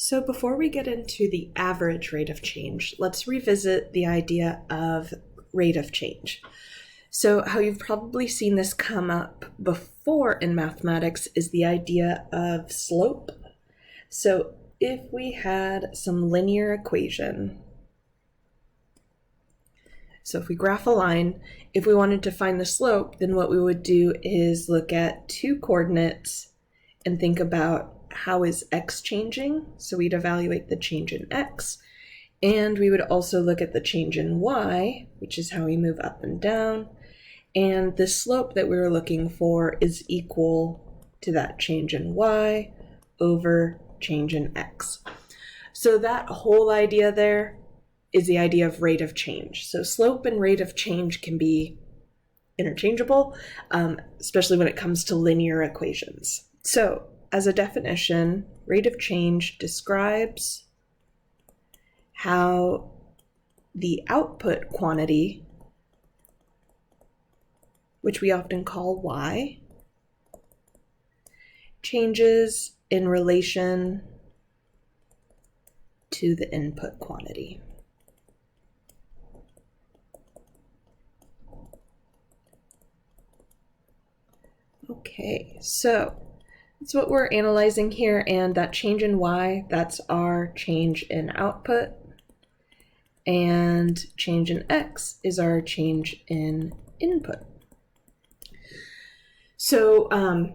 So before we get into the average rate of change, let's revisit the idea of rate of change. So how you've probably seen this come up before in mathematics is the idea of slope. So if we had some linear equation, so if we graph a line, if we wanted to find the slope, then what we would do is look at two coordinates and think about how is x changing. So we'd evaluate the change in x, and we would also look at the change in y, which is how we move up and down. And the slope that we were looking for is equal to that change in y over change in x. So that whole idea there is the idea of rate of change. So slope and rate of change can be interchangeable, especially when it comes to linear equations. So as a definition, rate of change describes how the output quantity, which we often call y, changes in relation to the input quantity. Okay, so that's what we're analyzing here, and that change in y, that's our change in output, and change in x is our change in input. So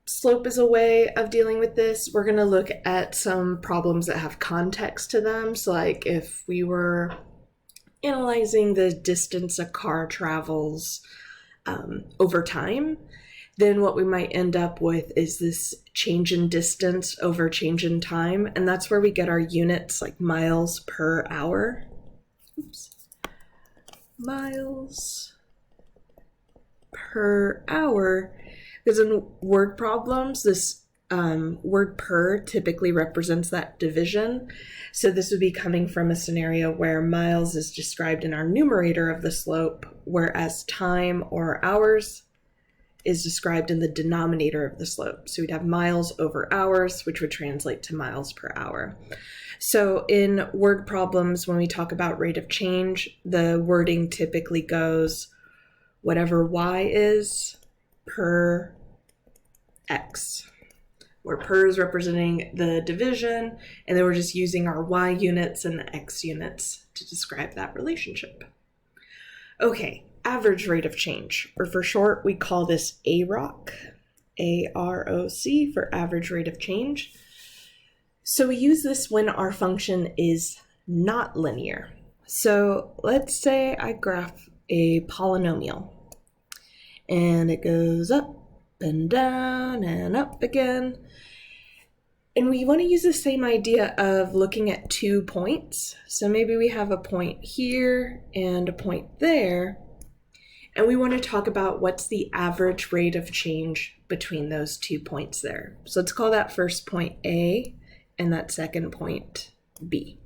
slope is a way of dealing with this. We're going to look at some problems that have context to them. So like if we were analyzing the distance a car travels over time, then what we might end up with is this change in distance over change in time. And that's where we get our units like miles per hour. Oops. Miles per hour. Because in word problems, this word per typically represents that division. So this would be coming from a scenario where miles is described in our numerator of the slope, whereas time or hours is described in the denominator of the slope. So we'd have miles over hours, which would translate to miles per hour. So in word problems, when we talk about rate of change, the wording typically goes whatever y is per x, where per is representing the division, and then we're just using our y units and the x units to describe that relationship. Okay. Average rate of change, or for short, we call this AROC, A-R-O-C, for average rate of change. So we use this when our function is not linear. So let's say I graph a polynomial, and it goes up and down and up again. And we want to use the same idea of looking at 2 points. So maybe we have a point here and a point there. And we want to talk about what's the average rate of change between those 2 points there. So let's call that first point A and that second point B.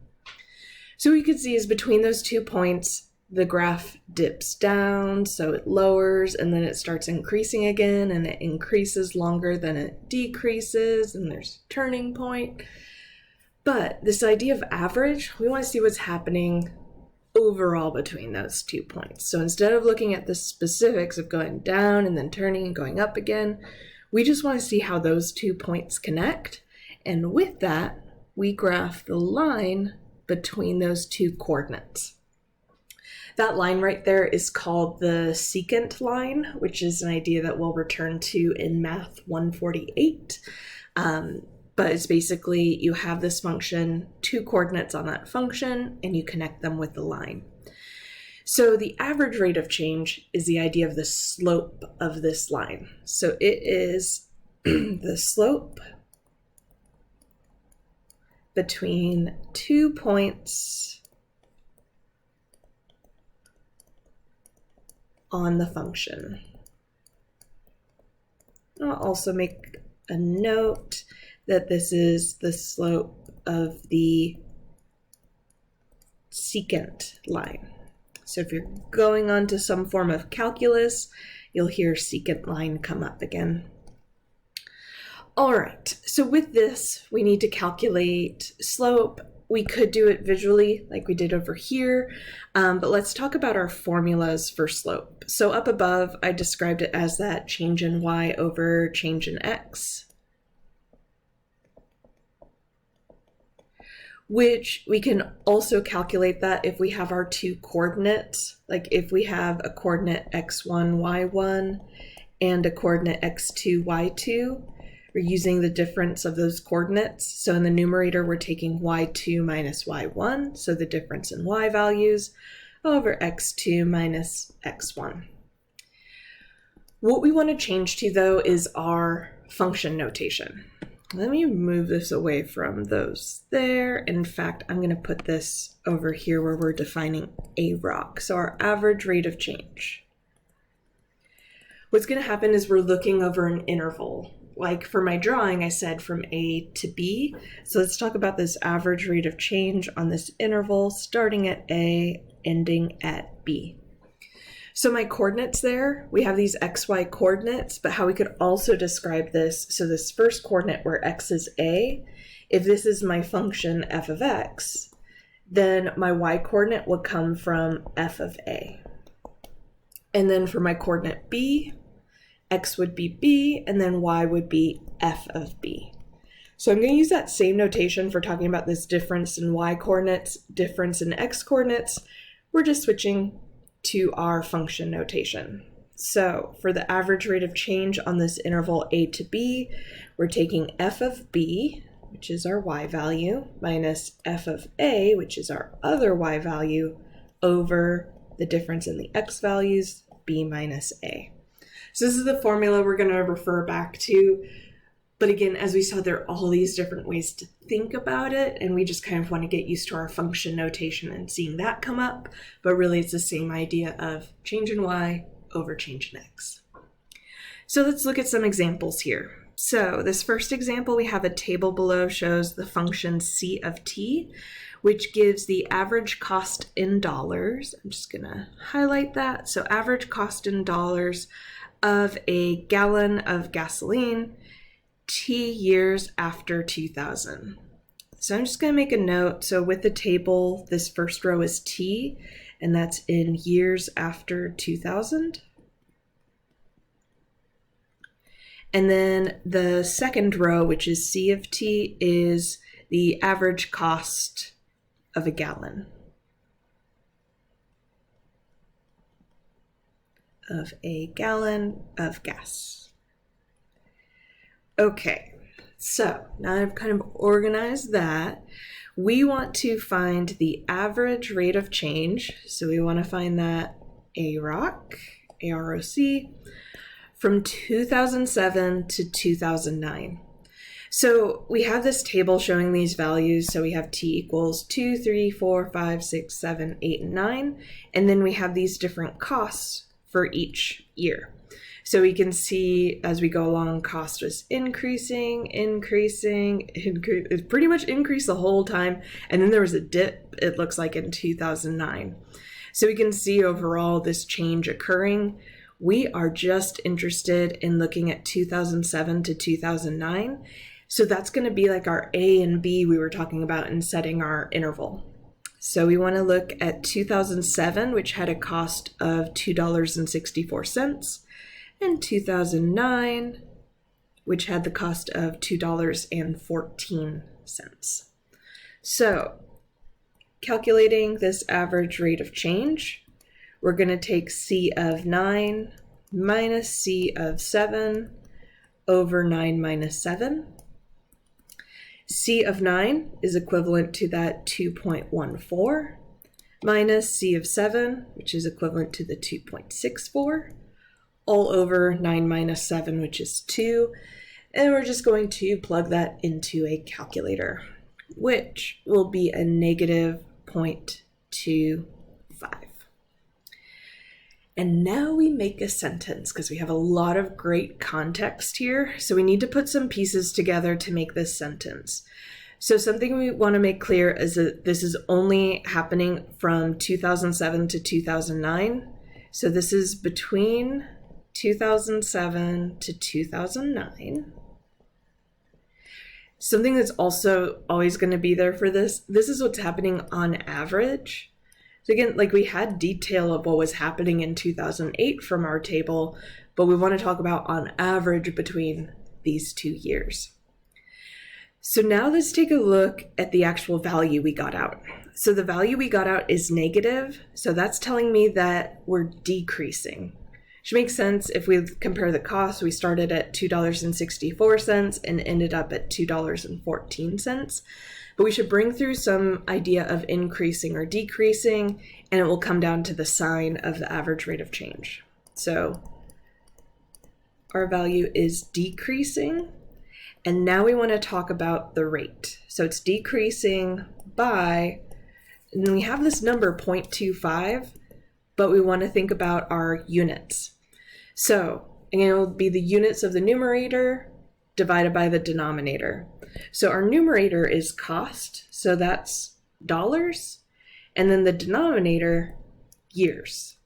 So we could see is between those 2 points, the graph dips down, so it lowers, and then it starts increasing again, and it increases longer than it decreases, and there's a turning point. But this idea of average, we want to see what's happening overall between those 2 points. So instead of looking at the specifics of going down and then turning and going up again, we just want to see how those 2 points connect. And with that, we graph the line between those 2 coordinates. That line right there is called the secant line, which is an idea that we'll return to in Math 148. But it's basically you have this function, 2 coordinates on that function, and you connect them with the line. So the average rate of change is the idea of the slope of this line. So it is the slope between 2 points on the function. I'll also make a note that this is the slope of the secant line. So if you're going on to some form of calculus, you'll hear secant line come up again. All right, so with this, we need to calculate slope. We could do it visually like we did over here, but let's talk about our formulas for slope. So up above, I described it as that change in y over change in x, which we can also calculate that if we have our two coordinates, like if we have a coordinate x1, y1, and a coordinate x2, y2, we're using the difference of those coordinates. So in the numerator, we're taking y2 minus y1, so the difference in y values, over x2 minus x1. What we want to change to, though, is our function notation. Let me move this away from those there. In fact, I'm going to put this over here where we're defining a rock. So our average rate of change. What's going to happen is we're looking over an interval. Like for my drawing, I said from A to B. So let's talk about this average rate of change on this interval, starting at A, ending at B. So my coordinates there, we have these xy coordinates, but how we could also describe this, so this first coordinate where x is A, if this is my function f of x, then my y coordinate would come from f of A. And then for my coordinate B, x would be B, and then y would be f of B. So I'm going to use that same notation for talking about this difference in y coordinates, difference in x coordinates. We're just switching to our function notation. So for the average rate of change on this interval A to B, we're taking f of B, which is our y value, minus f of A, which is our other y value, over the difference in the x values, B minus A. So this is the formula we're going to refer back to. But again, as we saw, there are all these different ways to think about it, and we just kind of want to get used to our function notation and seeing that come up. But really, it's the same idea of change in y over change in x. So let's look at some examples here. So this first example, we have a table below shows the function c of t, which gives the average cost in dollars. I'm just going to highlight that. So average cost in dollars of a gallon of gasoline T years after 2000. So I'm just going to make a note. So with the table, this first row is T, and that's in years after 2000. And then the second row, which is C of T, is the average cost of a gallon of gas. Okay, so now I've kind of organized that. We want to find the average rate of change. So we want to find that AROC, A-R-O-C, from 2007 to 2009. So we have this table showing these values. So we have T equals 2, 3, 4, 5, 6, 7, 8, and 9. And then we have these different costs for each year. So we can see as we go along, cost was increasing, it pretty much increased the whole time. And then there was a dip, it looks like, in 2009. So we can see overall this change occurring. We are just interested in looking at 2007 to 2009. So that's going to be like our A and B we were talking about in setting our interval. So we want to look at 2007, which had a cost of $2.64. And 2009, which had the cost of $2.14. So calculating this average rate of change, we're going to take C of 9 minus C of 7 over 9 minus 7. C of 9 is equivalent to that 2.14 minus C of 7, which is equivalent to the 2.64. all over 9 minus 7, which is 2. And we're just going to plug that into a calculator, which will be a negative 0.25. And now we make a sentence because we have a lot of great context here. So we need to put some pieces together to make this sentence. So something we want to make clear is that this is only happening from 2007 to 2009. So this is between 2007 to 2009. Something that's also always going to be there for this is what's happening on average. So again, like we had detail of what was happening in 2008 from our table, but we want to talk about on average between these 2 years. So now let's take a look at the actual value we got out. So the value we got out is negative, so that's telling me that we're decreasing. Should make sense if we compare the cost. We started at $2.64 and ended up at $2.14. But we should bring through some idea of increasing or decreasing, and it will come down to the sign of the average rate of change. So our value is decreasing, and now we want to talk about the rate. So it's decreasing by, and we have this number 0.25, but we want to think about our units. So again, it will be the units of the numerator divided by the denominator. So our numerator is cost, so that's dollars, and then the denominator, years.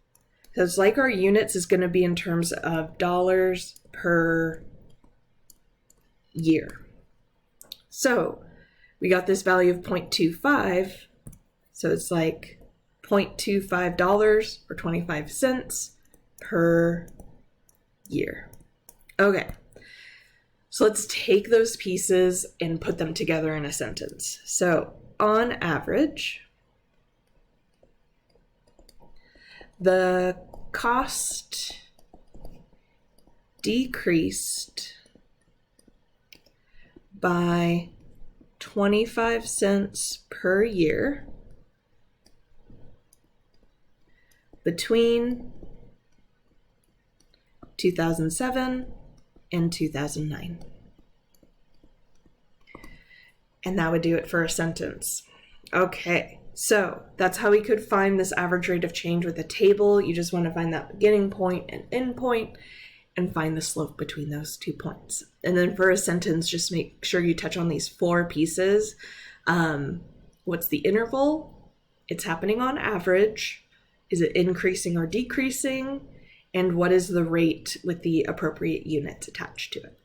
So it's like our units is going to be in terms of dollars per year. So we got this value of 0.25, so it's like $0.25 or 25 cents per year. Okay. So let's take those pieces and put them together in a sentence. So on average, the cost decreased by 25 cents per year between 2007 and 2009. And that would do it for a sentence. Okay, so that's how we could find this average rate of change with a table. You just want to find that beginning point and end point and find the slope between those 2 points. And then for a sentence, just make sure you touch on these 4 pieces. What's the interval? It's happening on average. Is it increasing or decreasing? And what is the rate with the appropriate units attached to it?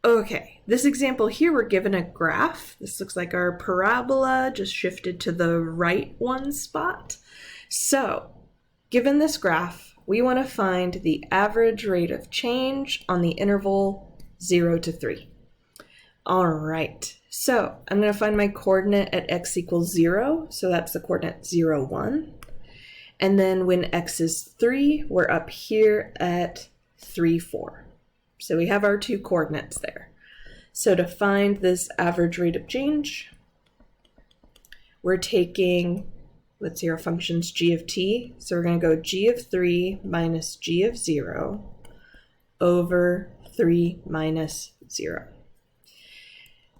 Okay, this example here, we're given a graph. This looks like our parabola just shifted to the right one spot. So, given this graph, we want to find the average rate of change on the interval 0 to 3. All right, so I'm going to find my coordinate at x equals 0. So that's the coordinate 0, 1. And then when x is 3, we're up here at 3, 4. So we have our 2 coordinates there. So to find this average rate of change, we're taking, let's see, our function's g of t. So we're going to go g of 3 minus g of 0 over 3 minus 0.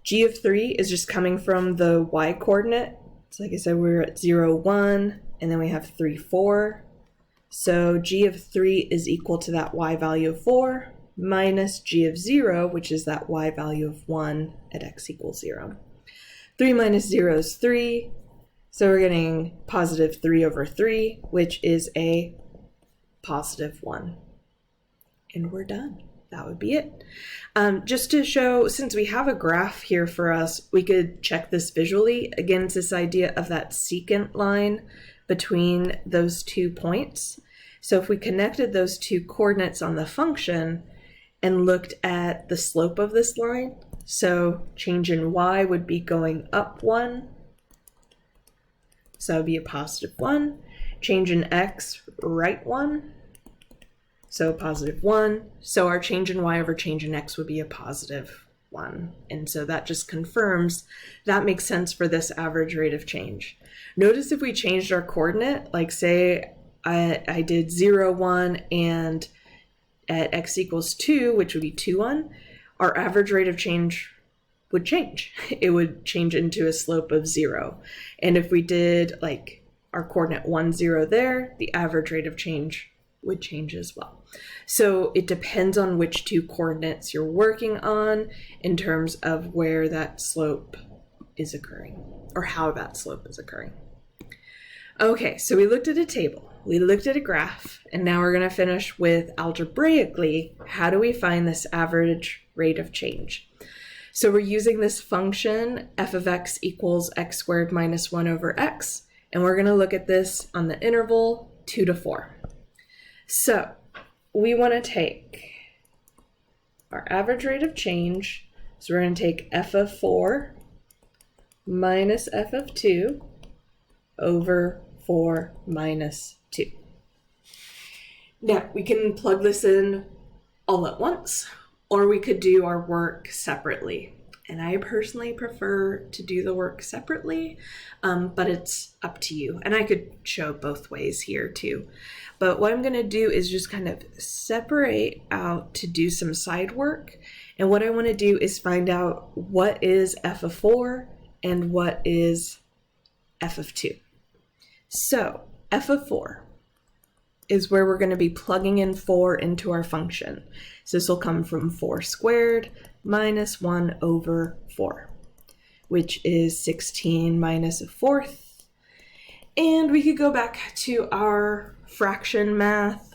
G of 3 is just coming from the y coordinate. So like I said, we're at 0, 1. And then we have 3, 4. So g of 3 is equal to that y value of 4 minus g of 0, which is that y value of 1 at x equals 0. 3 minus 0 is 3. So we're getting positive 3 over 3, which is a positive 1. And we're done. That would be it. Just to show, since we have a graph here for us, we could check this visually. Again, it's this idea of that secant line between those 2 points. So if we connected those 2 coordinates on the function and looked at the slope of this line, so change in y would be going up 1, so that would be a positive 1. Change in x, right 1, so positive 1. So our change in y over change in x would be a positive 1. And so that just confirms that makes sense for this average rate of change. Notice if we changed our coordinate, like say I did 0, 1, and at x equals 2, which would be 2, 1, our average rate of change would change. It would change into a slope of 0. And if we did like our coordinate 1, 0 there, the average rate of change would change as well. So it depends on which 2 coordinates you're working on in terms of where that slope is occurring or how that slope is occurring. Okay, so we looked at a table, we looked at a graph, and now we're going to finish with algebraically, how do we find this average rate of change? So we're using this function f of x equals x squared minus 1 over x, and we're going to look at this on the interval 2 to 4. So we want to take our average rate of change, so we're going to take f of 4 minus f of 2 over 4 minus 2. Now, we can plug this in all at once, or we could do our work separately. And I personally prefer to do the work separately, but it's up to you. And I could show both ways here too. But what I'm going to do is just kind of separate out to do some side work. And what I want to do is find out what is f of 4 and what is f of 2. So f of 4 is where we're going to be plugging in 4 into our function. So this will come from 4 squared minus 1 over 4, which is 16 minus a fourth. And we could go back to our fraction math.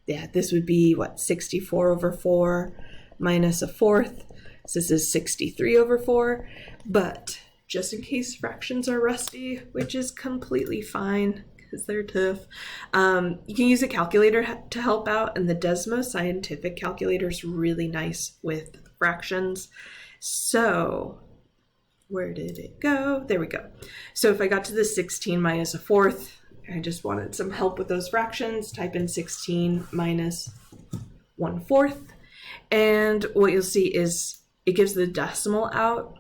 Yeah, this would be what, 64 over 4 minus a fourth. So this is 63 over 4. But just in case fractions are rusty, which is completely fine, because they're tough. You can use a calculator to help out, and the Desmos Scientific Calculator is really nice with fractions. So where did it go? There we go. So if I got to the 16 minus a fourth, I just wanted some help with those fractions, type in 16 minus 1/4, and what you'll see is it gives the decimal out.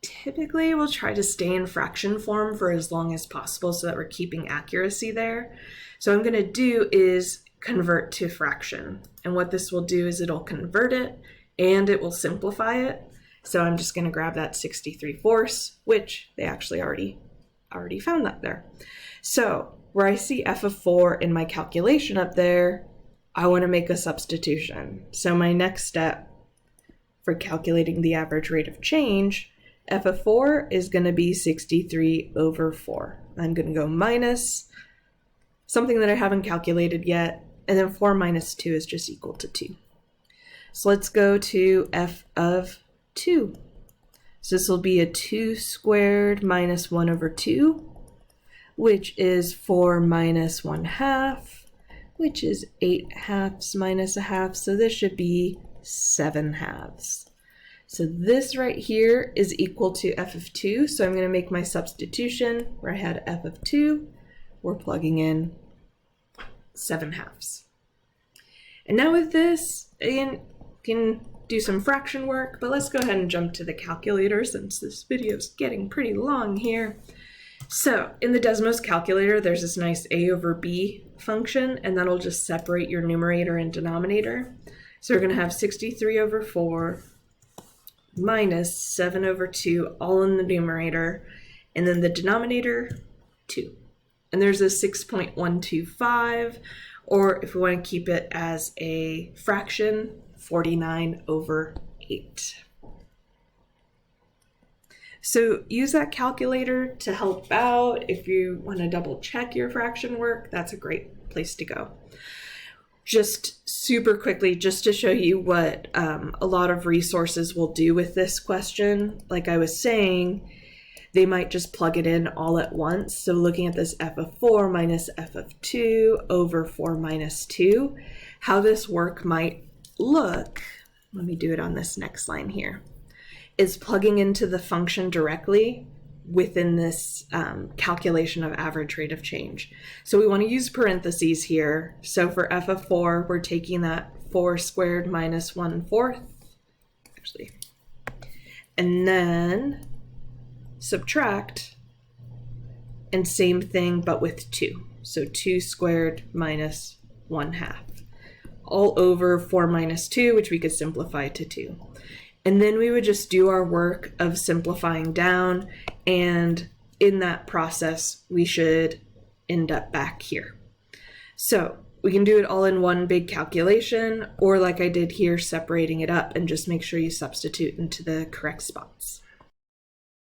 Typically, we'll try to stay in fraction form for as long as possible so that we're keeping accuracy there. So what I'm going to do is convert to fraction. And what this will do is it'll convert it and it will simplify it. So I'm just going to grab that 63/4, which they actually already found that there. So where I see f of 4 in my calculation up there, I want to make a substitution. So my next step for calculating the average rate of change, f of 4 is going to be 63 over 4. I'm going to go minus something that I haven't calculated yet, and then 4 minus 2 is just equal to 2. So let's go to f of 2. So this will be a 2 squared minus 1 over 2, which is 4 minus 1/2, which is 8/2 minus a half. So this should be 7/2. So this right here is equal to f of 2. So I'm going to make my substitution where I had f of 2. We're plugging in 7/2. And now with this, again, can do some fraction work, but let's go ahead and jump to the calculator since this video is getting pretty long here. So in the Desmos calculator, there's this nice a over b function, and that'll just separate your numerator and denominator. So we're going to have 63 over 4 minus 7 over 2 all in the numerator, and then the denominator 2. And there's a 6.125, or if we want to keep it as a fraction, 49 over 8. So use that calculator to help out. If you want to double check your fraction work, that's a great place to go. Just super quickly, just to show you what a lot of resources will do with this question. Like I was saying, they might just plug it in all at once. So looking at this f of 4 minus f of 2 over 4 minus 2, how this work might look, let me do it on this next line here, is plugging into the function directly within this calculation of average rate of change. So we want to use parentheses here. So for f of 4, we're taking that 4 squared minus 1/4, actually, and then subtract, and same thing but with 2. So 2 squared minus 1/2, all over 4 minus 2, which we could simplify to 2. And then we would just do our work of simplifying down, and in that process, we should end up back here. So we can do it all in one big calculation, or like I did here, separating it up, and just make sure you substitute into the correct spots.